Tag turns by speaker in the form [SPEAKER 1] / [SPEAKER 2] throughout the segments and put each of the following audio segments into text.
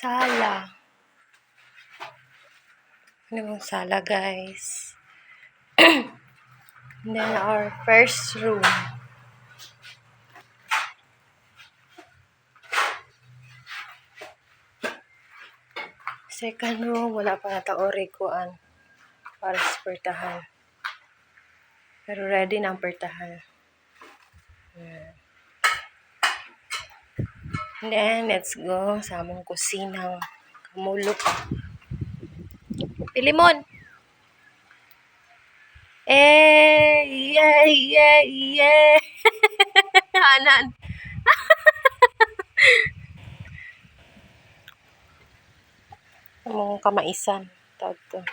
[SPEAKER 1] Sala. Ano yung sala, guys? And then our first room. Second room, wala pa nataori kuan para sa pertahan. Pero ready na ang pertahan. And then, let's go sa among kusinang kamulok. Pilimon! Yeah! Hanan! Among kamaisan. Tawto.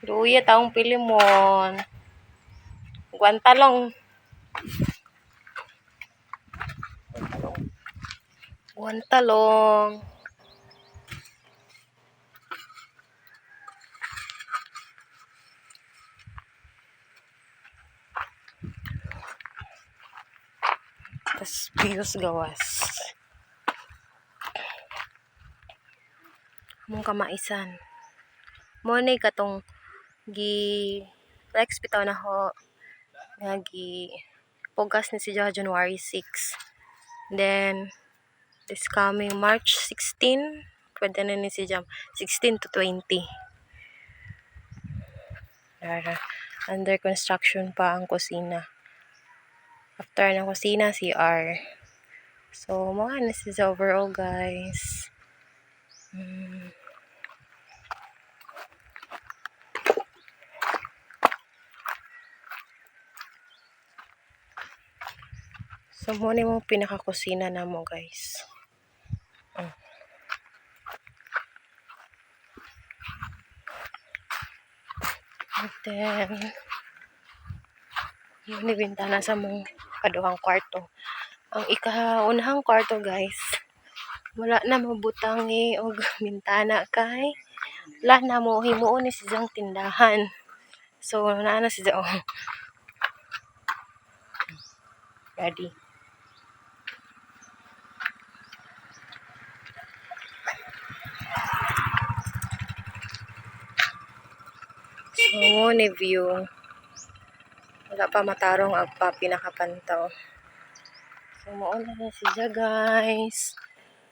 [SPEAKER 1] Luya taong pilimon. Guantalong. Guantalong. Tas Pius gawas. Among kamaisan. Mo ni katong flex bitaw na ho nga pugas ni si January 6. Then this coming March 16 pwede na ni si Jam 16 to 20. Under construction pa ang kusina. After ng kusina, CR. So, mga na siya overall, guys. So, muna mo pinakakusina na mo, guys. And then, yun yung bintana sa mong kaduhang kwarto. Ang ikaunahang kwarto, guys, wala na mabutangi o bintana kay wala na mo himuon ni siyang tindahan. So, naana siya ready. So, ni view. Wala pa matarong agpa pinakapantaw. So, mauna na siya, guys.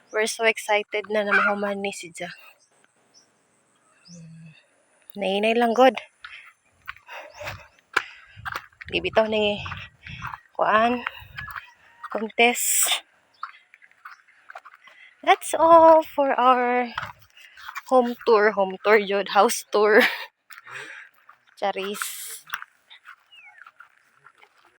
[SPEAKER 1] We're so excited na mahuman ni siya. Nainay lang, God. Libitaw ni kuan contest. That's all for our home tour jud, house tour. Charis.